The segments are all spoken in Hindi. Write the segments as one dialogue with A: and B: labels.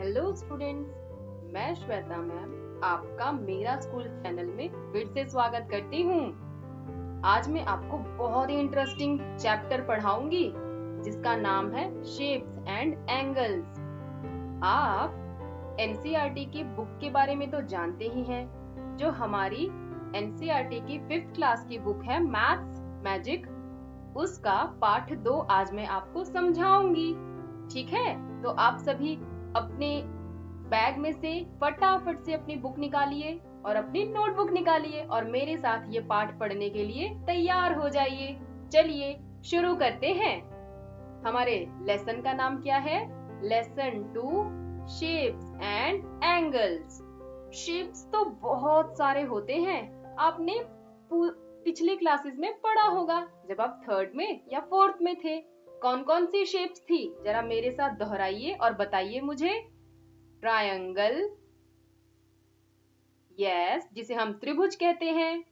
A: हेलो स्टूडेंट्स, मैं श्वेता मैम आपका मेरा स्कूल चैनल में फिर से स्वागत करती हूँ। आज मैं आपको बहुत ही इंटरेस्टिंग चैप्टर पढ़ाऊंगी जिसका नाम है शेप्स एंड एंगल्स। आप एनसीईआरटी की बुक के बारे में तो जानते ही हैं, जो हमारी एनसीईआरटी की 5th क्लास की बुक है मैथ्स मैजिक, उसका पाठ 2 आज मैं आपको समझाऊंगी। ठीक है, तो आप सभी अपने बैग में से फटाफट से अपनी बुक निकालिए और अपनी नोटबुक निकालिए और मेरे साथ ये पाठ पढ़ने के लिए तैयार हो जाइए। चलिए शुरू करते हैं। हमारे लेसन का नाम क्या है? Lesson 2 shapes and angles. Shapes तो बहुत सारे होते हैं, आपने पिछली क्लासेस में पढ़ा होगा जब आप 3rd में या 4th में थे। कौन कौन सी शेप्स थी, जरा मेरे साथ दोहराइए और बताइए मुझे। ट्रायंगल, यस, जिसे हम त्रिभुज कहते हैं।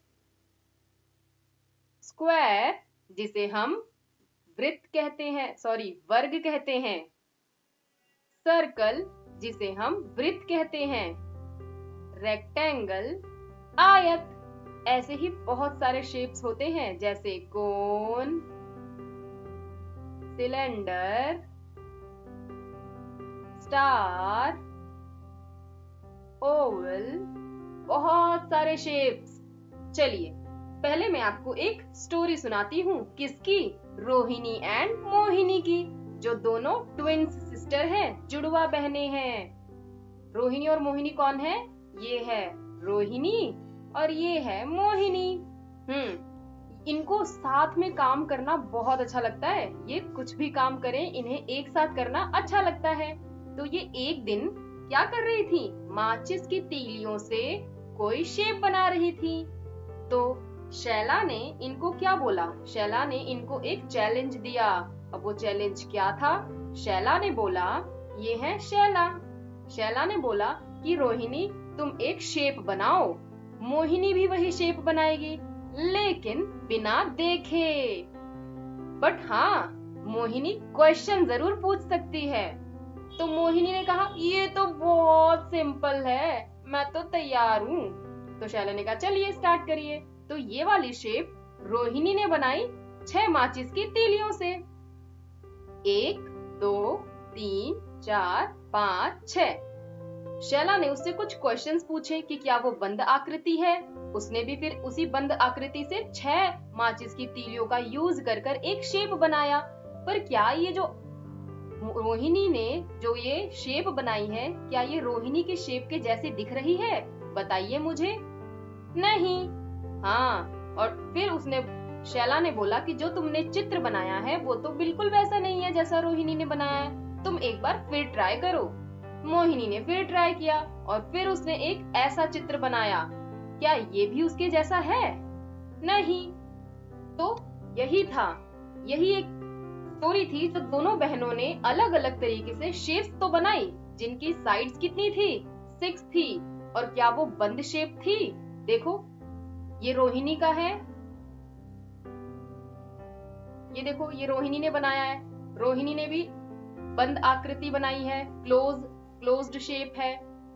A: स्क्वायर, जिसे हम वृत्त कहते हैं, वर्ग कहते हैं। सर्कल, जिसे हम वृत्त कहते हैं। रेक्टेंगल, आयत। ऐसे ही बहुत सारे शेप्स होते हैं, जैसे कोन, सिलेंडर, स्टार, ओवल, बहुत सारे शेप्स। चलिए पहले मैं आपको एक स्टोरी सुनाती हूँ। किसकी? रोहिणी एंड मोहिनी की, जो दोनों ट्विन्स सिस्टर हैं, जुड़वा बहनें हैं। रोहिणी और मोहिनी कौन है? ये है रोहिणी और ये है मोहिनी। इनको साथ में काम करना बहुत अच्छा लगता है। ये कुछ भी काम करें, इन्हें एक साथ करना अच्छा लगता है। तो ये एक दिन क्या कर रही थी? माचिस की तीलियों से कोई शेप बना रही थी। तो शैला ने इनको क्या बोला? शैला ने इनको एक चैलेंज दिया। अब वो चैलेंज क्या था? शैला ने बोला, ये है शैला। शैला ने बोला कि रोहिणी तुम एक शेप बनाओ। मोहिनी भी वही शेप बनाएगी, लेकिन बिना देखे। बट हाँ, मोहिनी क्वेश्चन जरूर पूछ सकती है। तो मोहिनी ने कहा, ये तो बहुत सिंपल है, मैं तो तैयार हूँ। तो शैला ने कहा, चलिए स्टार्ट करिए। तो ये वाली शेप रोहिणी ने बनाई 6 माचिस की तीलियों से। 1 2 3 4 5 6। शैला ने उससे कुछ क्वेश्चंस पूछे कि क्या वो बंद आकृति है। उसने भी फिर उसी बंद आकृति से 6 माचिस की तीलियों का यूज कर एक शेप बनाया। पर क्या ये जो रोहिणी ने जो ये शेप बनाई है, क्या ये रोहिणी के शेप के जैसी दिख रही है? बताइए मुझे। नहीं। हाँ, और फिर शैला ने बोला कि जो तुमने चित्र बनाया है वो तो बिल्कुल वैसा नहीं है जैसा रोहिणी ने बनाया है, तुम एक बार फिर ट्राई करो। मोहिनी ने फिर ट्राई किया और फिर उसने एक ऐसा चित्र बनाया। क्या ये भी उसके जैसा है? नहीं। तो यही था, यही एक स्टोरी थी। तो दोनों बहनों ने अलग अलग तरीके से शेप्स तो बनाई, जिनकी साइड्स कितनी थी? 6 थी। और क्या वो बंद शेप थी? देखो, ये रोहिणी का है, ये देखो, ये रोहिणी ने बनाया है। रोहिणी ने भी बंद आकृति बनाई है, क्लोज्ड शेप है।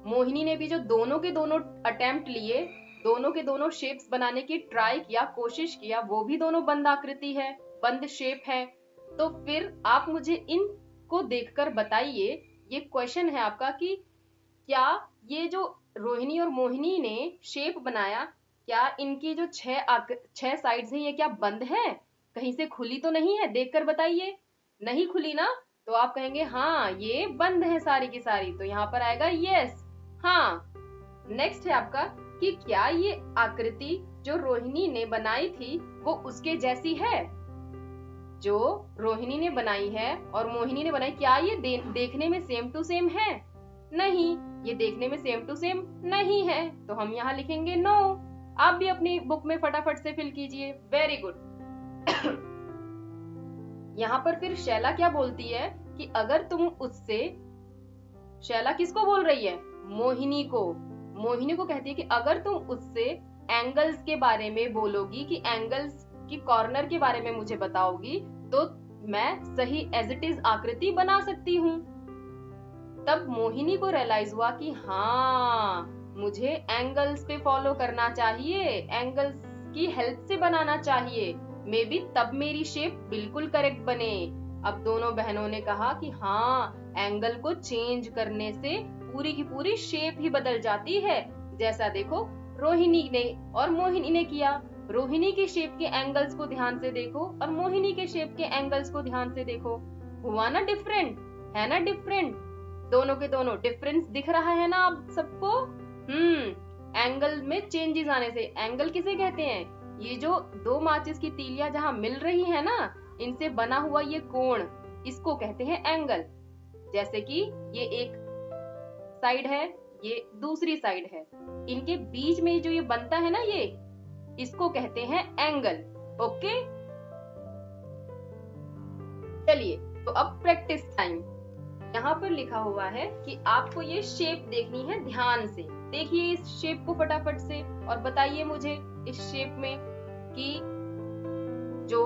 A: मोहिनी ने भी जो दोनों के दोनों अटेम्प्ट लिए, दोनों के दोनों शेप्स बनाने की ट्राई किया, कोशिश किया, वो भी दोनों बंद आकृति है, बंद शेप है। तो फिर आप मुझे इनको देखकर बताइए, ये क्वेश्चन है आपका कि क्या ये जो रोहिणी और मोहिनी ने शेप बनाया, क्या इनकी जो 6 साइड्स हैं, ये क्या बंद है? कहीं से खुली तो नहीं है? देखकर बताइए। नहीं खुली ना, तो आप कहेंगे हाँ ये बंद है सारी की सारी। तो यहाँ पर आएगा यस, हाँ। नेक्स्ट है आपका कि क्या ये आकृति जो रोहिणी ने बनाई थी वो उसके जैसी है? जो रोहिणी ने बनाई है और मोहिनी ने बनाई, क्या ये देखने में सेम टू सेम है? नहीं, ये देखने में सेम टू सेम नहीं है। तो हम यहाँ लिखेंगे नो। आप भी अपनी बुक में फटाफट से फिल कीजिए। Very good. यहाँ पर फिर शैला क्या बोलती है कि अगर तुम उससे, शैला किसको बोल रही है? मोहिनी को। मोहिनी को कहती है कि अगर तुम उससे एंगल्स के बारे में बोलोगी, कि एंगल्स की कॉर्नर के बारे में मुझे बताओगी, तो मैं सही एज इट इज आकृति बना सकती हूँ। तब मोहिनी को रियलाइज हुआ कि हाँ, मुझे एंगल्स पे फॉलो करना चाहिए, एंगल्स की हेल्प से बनाना चाहिए, मे बी तब मेरी शेप बिल्कुल करेक्ट बने। अब दोनों बहनों ने कहा कि हाँ, एंगल को चेंज करने से पूरी की पूरी शेप ही बदल जाती है। जैसा देखो रोहिणी ने और मोहिनी ने किया। रोहिणी के शेप के एंगल्स को ध्यान से देखो और मोहिनी के शेप के एंगल्स को ध्यान से देखो। हुआ ना डिफरेंट, है ना डिफरेंट? दोनों के दोनों डिफरेंस दिख रहा है ना आप सबको? एंगल में चेंजेस आने से। एंगल किसे कहते हैं? ये जो दो माचिस की तीलियां जहां मिल रही है ना, इनसे बना हुआ ये कोण, इसको कहते हैं एंगल। जैसे कि ये एक साइड है, ये दूसरी साइड है, इनके बीच में जो ये बनता है ना, ये इसको कहते हैं एंगल। ओके, चलिए तो अब प्रैक्टिस टाइम। यहाँ पर लिखा हुआ है कि आपको ये शेप देखनी है ध्यान से। देखिए इस शेप को फटाफट से और बताइए मुझे इस शेप में कि जो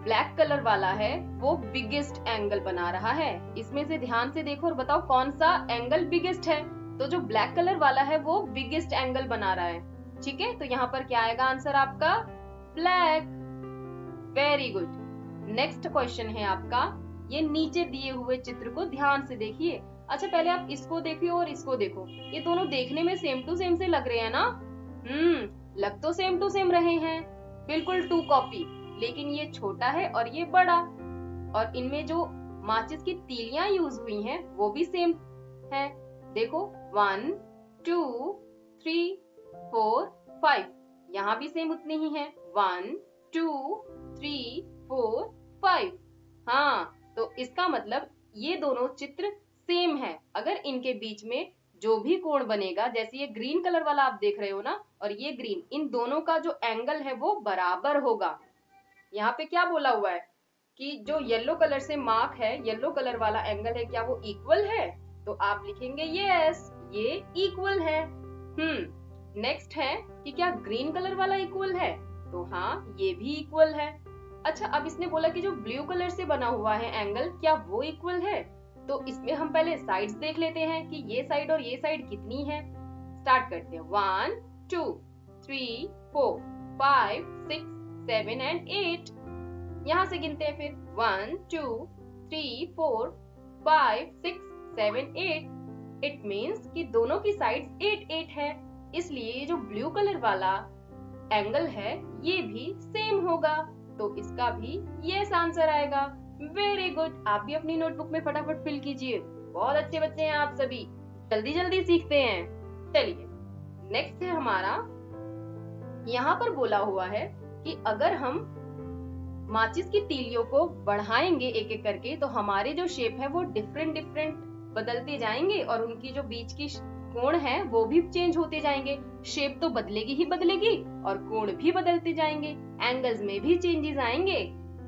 A: ब्लैक कलर वाला है वो बिगेस्ट एंगल बना रहा है। इसमें से ध्यान से देखो और बताओ कौन सा एंगल बिगेस्ट है। तो जो ब्लैक कलर वाला है वो बिगेस्ट एंगल बना रहा है। ठीक है, तो यहाँ पर क्या आएगा आंसर आपका? Black. Very good. Next question है आपका, ये नीचे दिए हुए चित्र को ध्यान से देखिए। अच्छा, पहले आप इसको देखिए और इसको देखो, ये दोनों देखने में सेम टू सेम से लग रहे हैं ना? लग तो सेम टू सेम रहे हैं, बिल्कुल टू कॉपी, लेकिन ये छोटा है और ये बड़ा। और इनमें जो माचिस की तीलियां यूज हुई हैं वो भी सेम है। देखो 1 2 3 4 5, यहाँ भी सेम उतनी ही है, 1 2 3 4 5। हाँ, तो इसका मतलब ये दोनों चित्र सेम है। अगर इनके बीच में जो भी कोण बनेगा, जैसे ये ग्रीन कलर वाला आप देख रहे हो ना और ये ग्रीन, इन दोनों का जो एंगल है वो बराबर होगा। यहाँ पे क्या बोला हुआ है कि जो येलो कलर से मार्क है, येलो कलर वाला एंगल है, क्या वो इक्वल है? तो आप लिखेंगे यस, ये इक्वल है। नेक्स्ट है कि क्या ग्रीन कलर वाला इक्वल है? तो हाँ, ये भी इक्वल है। अच्छा, अब इसने बोला कि जो ब्लू कलर से बना हुआ है एंगल, क्या वो इक्वल है? तो इसमें हम पहले साइड्स देख लेते हैं कि ये साइड और ये साइड कितनी है। स्टार्ट करते हैं, 1 2 3 4 5 6 7 एंड 8। यहाँ से गिनते हैं फिर 1 2 3 4 5 6 7 8। इट मीन्स कि दोनों की साइड्स 8 8 है, इसलिए ये जो ब्लू कलर वाला एंगल है ये भी सेम होगा। तो इसका भी यस आंसर आएगा। Very good. आप भी अपनी नोटबुक में फटाफट फिल कीजिए। बहुत अच्छे बच्चे हैं आप सभी, जल्दी जल्दी सीखते हैं। चलिए नेक्स्ट है हमारा, यहाँ पर बोला हुआ है कि अगर हम माचिस की तीलियों को बढ़ाएंगे एक एक करके तो हमारे जो शेप है वो डिफरेंट डिफरेंट बदलते जाएंगे और उनकी जो बीच की कोण है वो भी चेंज होते जाएंगे। शेप तो बदलेगी ही बदलेगी और कोण भी बदलते जाएंगे, एंगल्स में भी चेंजेस आएंगे।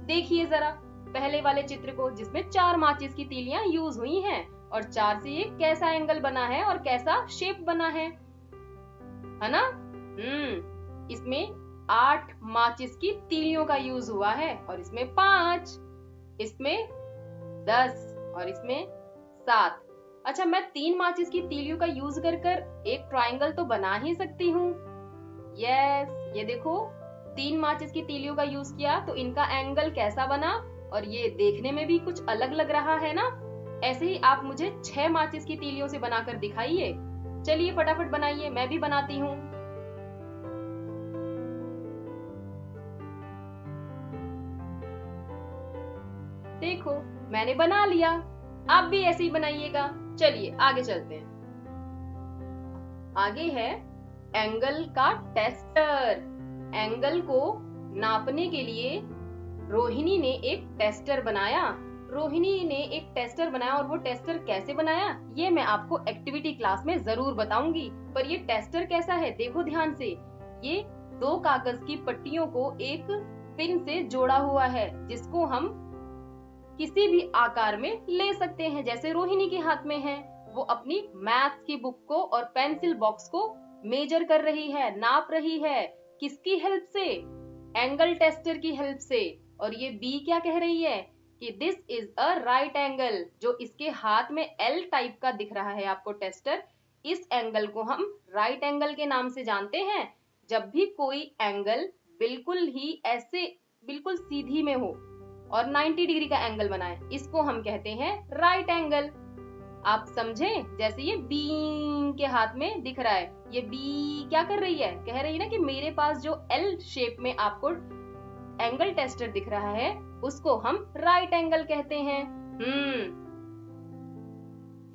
A: देखिए जरा पहले वाले चित्र को जिसमें 4 माचिस की तीलियां यूज हुई हैं और 4 से ये कैसा एंगल बना है और कैसा शेप बना है ना? इसमें 8 माचिस की तीलियों का यूज हुआ है और इसमें 5, इसमें 10 और इसमें 7। अच्छा, मैं 3 माचिस की तीलियों का यूज कर एक ट्रायंगल तो बना ही सकती हूँ। यस, ये देखो 3 माचिस की तीलियों का यूज किया तो इनका एंगल कैसा बना और ये देखने में भी कुछ अलग लग रहा है ना? ऐसे ही आप मुझे 6 माचिस की तीलियों से बनाकर दिखाइए। चलिए फटाफट बनाइए, मैं भी बनाती हूँ। देखो मैंने बना लिया, आप भी ऐसे ही बनाइएगा। चलिए आगे चलते हैं। आगे है एंगल का टेस्टर। एंगल को नापने के लिए रोहिणी ने एक टेस्टर बनाया। और वो टेस्टर कैसे बनाया ये मैं आपको एक्टिविटी क्लास में जरूर बताऊंगी। पर ये टेस्टर कैसा है देखो ध्यान से। ये 2 कागज की पट्टियों को एक पिन से जोड़ा हुआ है जिसको हम किसी भी आकार में ले सकते हैं। जैसे रोहिणी के हाथ में है, वो अपनी मैथ्स की बुक को और पेंसिल बॉक्स को मेजर कर रही है, नाप रही है। किसकी हेल्प से? एंगल टेस्टर की हेल्प से। और ये बी क्या कह रही है कि this is a right angle. जो इसके हाथ में एल टाइप का दिख रहा है आपको टेस्टर, इस एंगल को हम राइट एंगल के नाम से जानते हैं। जब भी कोई एंगल बिल्कुल ही ऐसे बिल्कुल सीधी में हो और 90 डिग्री का एंगल बनाए, इसको हम कहते हैं राइट एंगल। आप समझे? जैसे ये बी के हाथ में दिख रहा है, ये बी क्या कर रही है? कह रही है ना कि मेरे पास जो एल शेप में आपको एंगल टेस्टर दिख रहा है उसको हम राइट एंगल कहते हैं।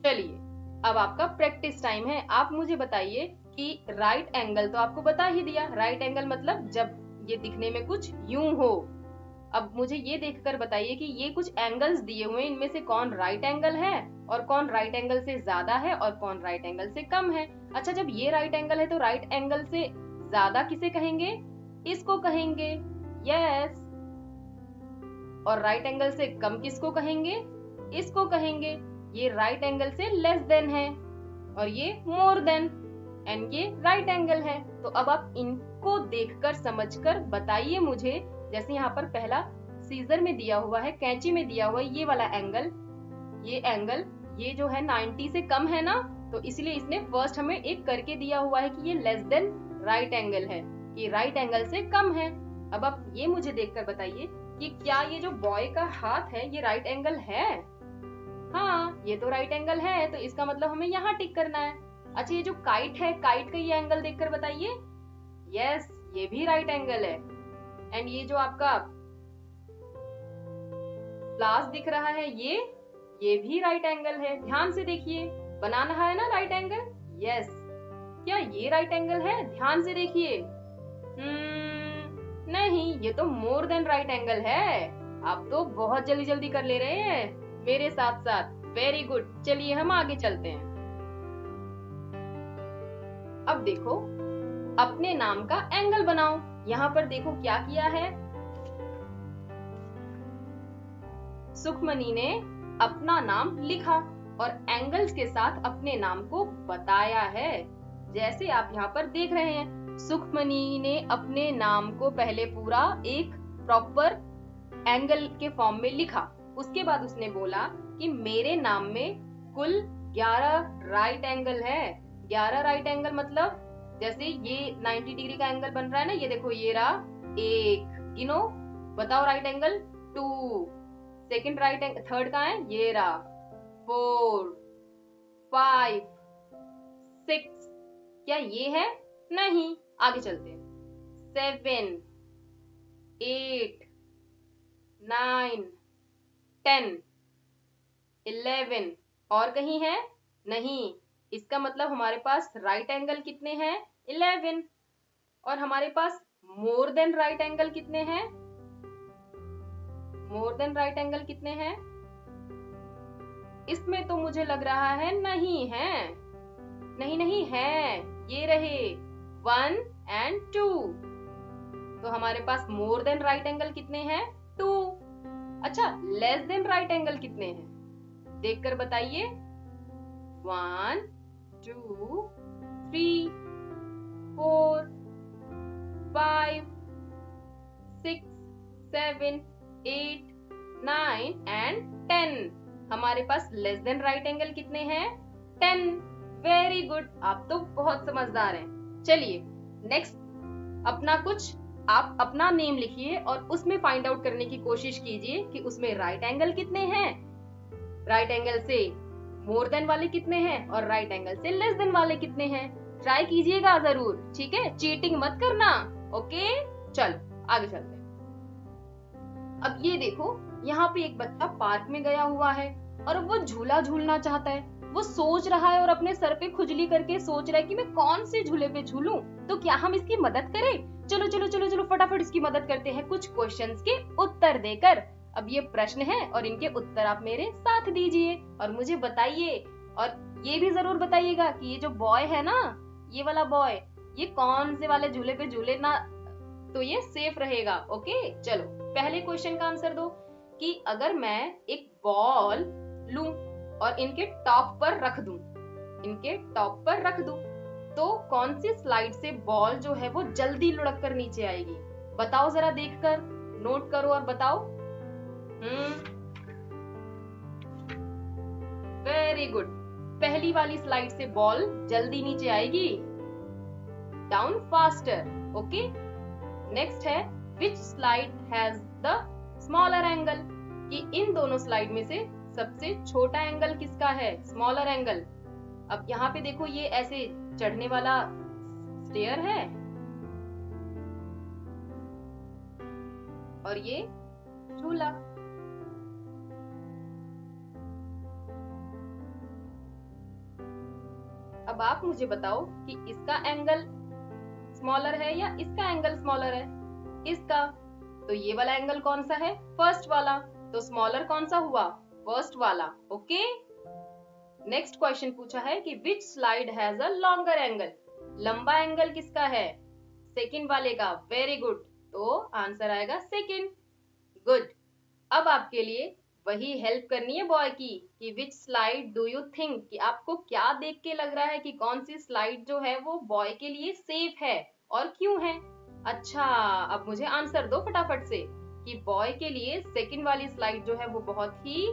A: चलिए अब आपका प्रैक्टिस टाइम है। आप मुझे बताइए कि राइट एंगल तो आपको बता ही दिया। राइट एंगल मतलब जब ये दिखने में कुछ यूं हो। अब मुझे ये देखकर बताइए कि ये कुछ एंगल्स दिए हुए हैं, इनमें से कौन राइट एंगल है और कौन राइट एंगल से ज्यादा है और कौन राइट एंगल से कम है। अच्छा, जब ये राइट एंगल है तो राइट एंगल से ज्यादा किसे कहेंगे? इसको कहेंगे, यस। और राइट एंगल से कम किसको कहेंगे? इसको कहेंगे। ये राइट एंगल से लेस देन है और ये मोर देन, एंड ये राइट एंगल है। तो अब आप इनको देखकर समझकर बताइए मुझे। जैसे यहाँ पर पहला सीजर में दिया हुआ है, कैंची में दिया हुआ है ये वाला एंगल, ये एंगल ये जो है 90 से कम है ना, तो इसलिए इसने फर्स्ट हमें एक करके दिया हुआ है कि ये लेस देन राइट एंगल है, कि राइट एंगल से कम है। अब आप ये मुझे देखकर बताइए कि क्या ये जो बॉय का हाथ है ये राइट एंगल है? हाँ, ये तो राइट एंगल है, तो इसका मतलब हमें यहाँ टिक करना है। अच्छा, ये जो काइट है, काइट का ये एंगल देखकर बताइए, यस ये भी राइट एंगल है। एंड ये जो आपका फ्लास दिख रहा है ये भी राइट एंगल है। ध्यान से देखिए, बनाना है ना राइट एंगल, यस। क्या ये राइट एंगल है? ध्यान से देखिए, नहीं, ये तो मोर देन राइट एंगल है। आप तो बहुत जल्दी जल्दी कर ले रहे हैं मेरे साथ साथ, वेरी गुड। चलिए हम आगे चलते हैं। अब देखो, अपने नाम का एंगल बनाओ। यहाँ पर देखो क्या किया है, सुखमनी ने अपना नाम लिखा और एंगल्स के साथ अपने नाम को बताया है। जैसे आप यहाँ पर देख रहे हैं, सुखमनी ने अपने नाम को पहले पूरा एक प्रॉपर एंगल के फॉर्म में लिखा। उसके बाद उसने बोला कि मेरे नाम में कुल 11 राइट एंगल है। 11 राइट एंगल मतलब जैसे ये 90 डिग्री का एंगल बन रहा है ना, ये देखो ये रहा एक, गिनो, बताओ right angle 2, second right angle, third का है ये रहा 4, 5, 6, क्या ये है? नहीं, आगे चलते हैं। 7, 8, 9, 10, 11, और कहीं है? नहीं। इसका मतलब हमारे पास राइट एंगल कितने हैं? 11। और हमारे पास मोर देन राइट एंगल कितने हैं? मोर देन राइट एंगल कितने हैं? इसमें तो मुझे लग रहा है नहीं है, नहीं है, ये रहे 1 and 2। तो हमारे पास मोर देन राइट एंगल कितने हैं? 2। अच्छा, लेस देन राइट एंगल कितने हैं? देखकर बताइए। 1, 2, 3, 4, 5, 6, 7, 8, 9 and 10। हमारे पास लेस देन राइट एंगल कितने हैं? 10। वेरी गुड, आप तो बहुत समझदार हैं। चलिए नेक्स्ट, आप अपना नेम लिखिए और उसमें फाइंड आउट करने की कोशिश कीजिए कि उसमें राइट एंगल कितने हैं, राइट एंगल से मोर देन वाले कितने हैं और राइट एंगल से लेस देन वाले कितने हैं। ट्राई कीजिएगा जरूर, ठीक है? चीटिंग मत करना, ओके? चलो आगे चलते हैं। अब ये देखो, यहाँ पे एक बच्चा पार्क में गया हुआ है और वो झूला झूलना चाहता है। वो सोच रहा है और अपने सर पे खुजली करके सोच रहा है कि मैं कौन से झूले पे झूलूं। तो क्या हम इसकी मदद करें? चलो चलो चलो चलो फटाफट इसकी मदद करते हैं कुछ क्वेश्चंस के उत्तर देकर। अब ये प्रश्न है और इनके उत्तर आप मेरे साथ दीजिए और मुझे बताइए। और ये भी जरूर बताइएगा कि ये जो बॉय है ना, ये वाला बॉय, ये कौन से वाले झूले पे झूले ना, तो ये सेफ रहेगा। ओके, चलो पहले क्वेश्चन का आंसर दो कि अगर मैं एक बॉल लूं और इनके टॉप पर रख दूं, तो कौन सी स्लाइड से बॉल जो है वो जल्दी लुढ़क कर नीचे आएगी? बताओ जरा, देखकर नोट करो और बताओ। Very good. पहली वाली स्लाइड से बॉल जल्दी नीचे आएगी। Down faster. ओके, नेक्स्ट है which slide has the smaller angle, कि इन दोनों स्लाइड में से सबसे छोटा एंगल किसका है, स्मॉलर एंगल। अब यहाँ पे देखो ये ऐसे चढ़ने वाला स्टेयर है और ये झूला। अब आप मुझे बताओ कि इसका एंगल स्मॉलर है या इसका एंगल स्मॉलर है, इसका। तो ये वाला एंगल कौन सा है, फर्स्ट वाला, तो स्मॉलर कौन सा हुआ, फर्स्ट वाला। ओके, नेक्स्ट क्वेश्चन पूछा है कि which slide has a longer angle, लंबा एंगल किसका है, सेकंड वाले का। वेरी गुड, तो आंसर आएगा सेकंड। गुड। अब आपके लिए वही हेल्प करनी है बॉय की कि which slide do you think, कि आपको क्या देख के लग रहा है कि कौन सी स्लाइड जो है वो बॉय के लिए सेफ है और क्यों है। अच्छा, अब मुझे आंसर दो फटाफट से कि बॉय के लिए सेकंड वाली स्लाइड जो है वो बहुत ही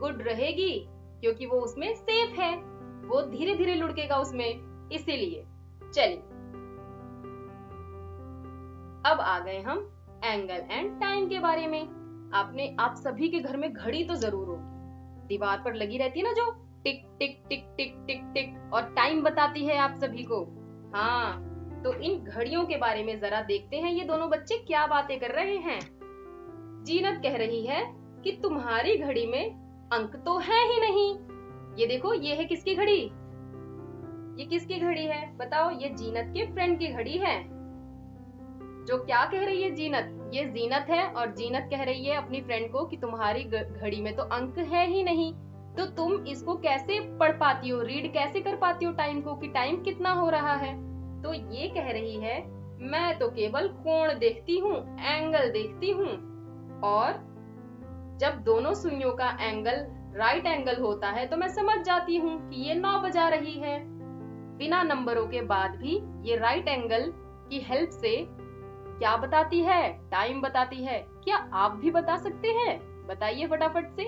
A: गुड रहेगी क्योंकि वो उसमें सेफ है, वो धीरे धीरे लुढ़केगा उसमें, इसीलिए। चलिए, अब आ गए हम एंगल एंड टाइम के बारे में। आप सभी के घर में घड़ी तो जरूर होगी, दीवार पर लगी रहती है ना, जो टिक टिक टिक टिक टिक टिक और टाइम बताती है आप सभी को। हाँ, तो इन घड़ियों के बारे में जरा देखते हैं ये दोनों बच्चे क्या बातें कर रहे हैं। जीनत कह रही है कि तुम्हारी घड़ी में अंक तो है ही नहीं। ये देखो, ये है किसकी घड़ी, ये किसकी घड़ी है बताओ, ये जीनत के फ्रेंड की घड़ी है। जो क्या कह रही है जीनत, ये जीनत है और जीनत कह रही है अपनी फ्रेंड को कि तुम्हारी घड़ी में तो अंक है ही नहीं, तो तुम इसको कैसे पढ़ पाती हो, रीड कैसे कर पाती हो टाइम को, कि टाइम कितना हो रहा है। तो ये कह रही है मैं तो केवल कोण देखती हूँ, एंगल देखती हूँ, और जब दोनों सुइयों का एंगल राइट एंगल होता है तो मैं समझ जाती हूँ कि ये 9 बजा रही है। बिना नंबरों के बाद भी ये राइट एंगल की हेल्प से क्या बताती है, टाइम बताती है। क्या आप भी बता सकते हैं, बताइए फटाफट से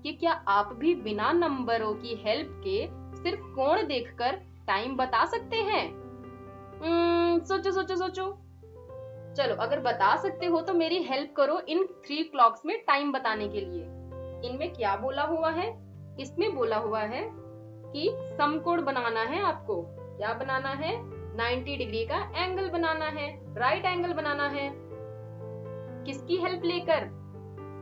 A: कि क्या आप भी बिना नंबरों की हेल्प के सिर्फ कोण देखकर टाइम बता सकते हैं। सोचो सोचो सोचो। चलो, अगर बता सकते हो तो मेरी हेल्प करो इन 3 क्लॉक्स में टाइम बताने के लिए। इनमें क्या बोला हुआ है, इसमें बोला हुआ है कि समकोण बनाना है आपको। क्या बनाना है, 90 डिग्री का एंगल बनाना है, राइट एंगल बनाना है। किसकी हेल्प लेकर,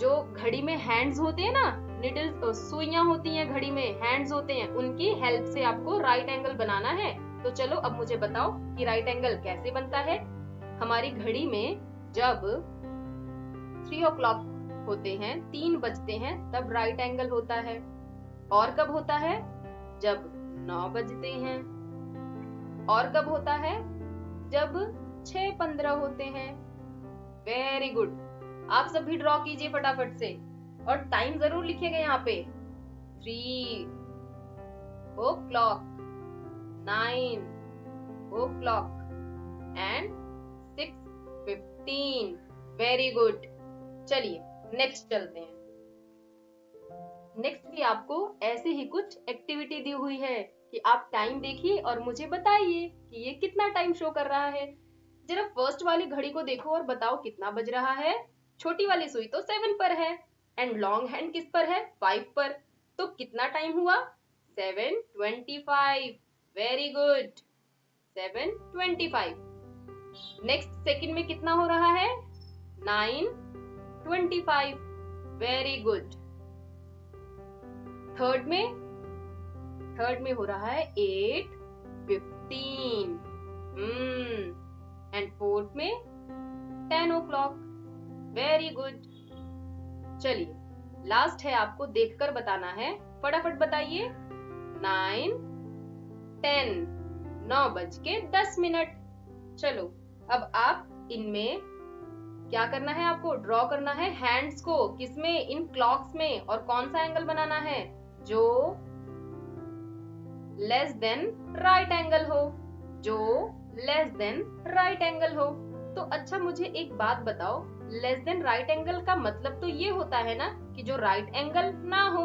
A: जो घड़ी में हैंड्स होते हैं ना, निडल्स, सुइयां होती हैं घड़ी में, हैंड्स होते हैं, उनकी हेल्प से आपको राइट एंगल बनाना है। तो चलो अब मुझे बताओ कि राइट एंगल कैसे बनता है। हमारी घड़ी में जब 3 o'clock होते हैं, 3 बजते हैं, तब राइट एंगल होता है। और कब होता है, जब 9 बजते हैं। और कब होता है, जब 6:15 होते हैं। वेरी गुड, आप सभी ड्रॉ कीजिए फटाफट से और टाइम जरूर लिखिएगा यहाँ पे। 3 o'clock, 9 o'clock and 6:15। Very good. चलिए नेक्स्ट चलते हैं। नेक्स्ट भी आपको ऐसे ही कुछ एक्टिविटी दी हुई है कि आप टाइम देखिए और मुझे बताइए कि ये कितना टाइम शो कर रहा है। जरा फर्स्ट वाली घड़ी को देखो और बताओ कितना बज रहा है। छोटी वाली सुई तो 7 पर है एंड लॉन्ग हैंड किस पर है, 5 पर। तो कितना टाइम हुआ, 7:25। Very good, 7:25। नेक्स्ट सेकंड में कितना हो रहा है, 9:25। Very good. थर्ड में हो रहा है 8:15 एंड फोर्थ में 10 o'clock। Very good. चलिए लास्ट है, आपको देखकर बताना है, फटाफट बताइए। 9:10, 9:10। चलो अब आप इनमें क्या करना है, आपको ड्रॉ करना है हैंड्स को, किसमें, इन क्लॉक्स में, और कौन सा एंगल बनाना है, जो लेस देन राइट एंगल हो, जो लेस देन राइट एंगल हो। तो अच्छा मुझे एक बात बताओ, लेस देन राइट एंगल का मतलब तो ये होता है ना कि जो राइट एंगल ना हो।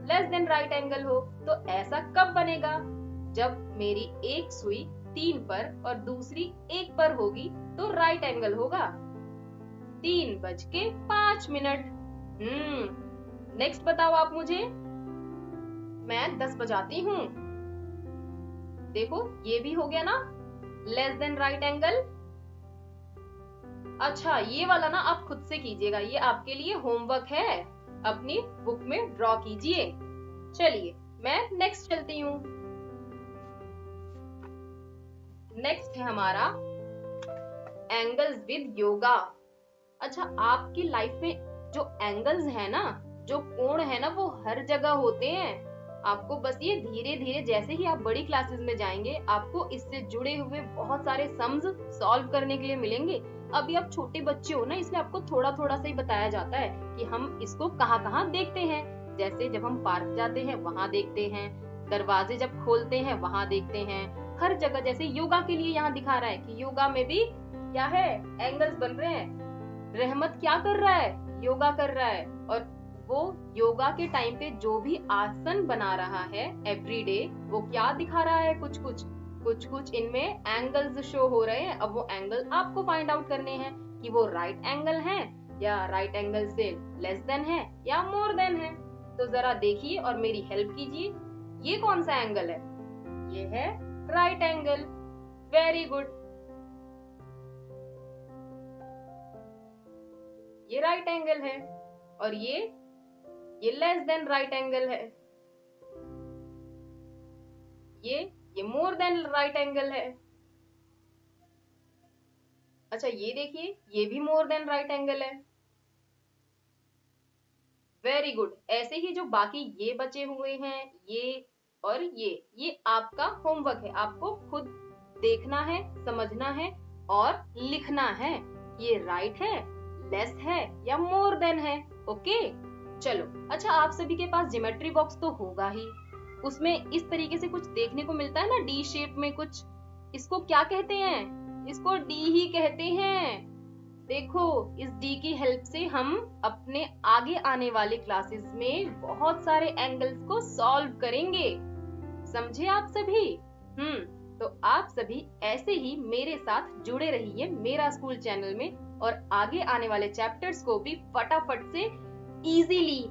A: लेस देन राइट एंगल हो। तो ऐसा कब बनेगा? जब मेरी एक सुई 3 पर और दूसरी 1 पर होगी तो राइट एंगल होगा। 3:05। नेक्स्ट बताओ आप मुझे। मैं 10 बजाती हूँ। देखो ये भी हो गया ना लेस देन राइट एंगल। अच्छा ये वाला ना आप खुद से कीजिएगा, ये आपके लिए होमवर्क है, अपनी बुक में ड्रॉ कीजिए। चलिए मैं नेक्स्ट चलती हूँ। नेक्स्ट है हमारा एंगल्स विद योगा। अच्छा आपकी लाइफ में जो एंगल्स है ना, जो कोण है ना, वो हर जगह होते हैं। आपको बस ये धीरे धीरे जैसे ही आप बड़ी क्लासेस में जाएंगे आपको इससे जुड़े हुए बहुत सारे सम्स सॉल्व करने के लिए मिलेंगे। अभी आप छोटे बच्चे हो ना, इसलिए आपको थोड़ा थोड़ा सा ही बताया जाता है कि हम इसको कहाँ कहाँ देखते हैं। जैसे जब हम पार्क जाते हैं वहां देखते हैं, दरवाजे जब खोलते हैं वहां देखते हैं, हर जगह। जैसे योगा के लिए यहाँ दिखा रहा है कि योगा में भी क्या है, एंगल्स बन रहे हैं। रहमत क्या कर रहा है? योगा कर रहा है। और वो योगा के टाइम पे जो भी आसन बना रहा है एवरीडे, वो क्या दिखा रहा है? कुछ कुछ इनमें एंगल्स शो हो रहे हैं। अब वो एंगल आपको फाइंड आउट करने हैं कि वो राइट एंगल है या राइट एंगल से लेस देन है या मोर देन है। तो जरा देखिए और मेरी हेल्प कीजिए। ये कौन सा एंगल है? ये है राइट एंगल। वेरी गुड, ये राइट एंगल है। और ये लेस देन राइट एंगल है। ये मोर देन राइट एंगल है। अच्छा ये देखिए, ये भी मोर देन राइट एंगल है। Very good. ऐसे ही जो बाकी ये बचे हुए हैं, ये और ये आपका होमवर्क है। आपको खुद देखना है, समझना है और लिखना है। ये राइट है, लेस है या मोर देन है। ओके चलो। अच्छा आप सभी के पास ज्योमेट्री बॉक्स तो होगा ही, उसमें इस तरीके से कुछ देखने को मिलता है ना, डी शेप में कुछ। इसको क्या कहते हैं? इसको डी ही कहते हैं। देखो इस डी की हेल्प से हम अपने आगे आने वाले क्लासेस में बहुत सारे एंगल्स को सॉल्व करेंगे। समझे आप सभी? तो आप सभी ऐसे ही मेरे साथ जुड़े रहिए मेरा स्कूल चैनल में, और आगे आने वाले चैप्टर्स को भी फटाफट से इजीली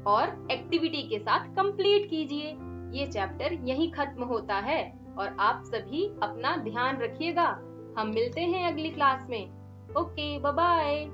A: और एक्टिविटी के साथ कंप्लीट कीजिए। ये चैप्टर यहीं खत्म होता है और आप सभी अपना ध्यान रखिएगा। हम मिलते हैं अगली क्लास में। Okay bye bye.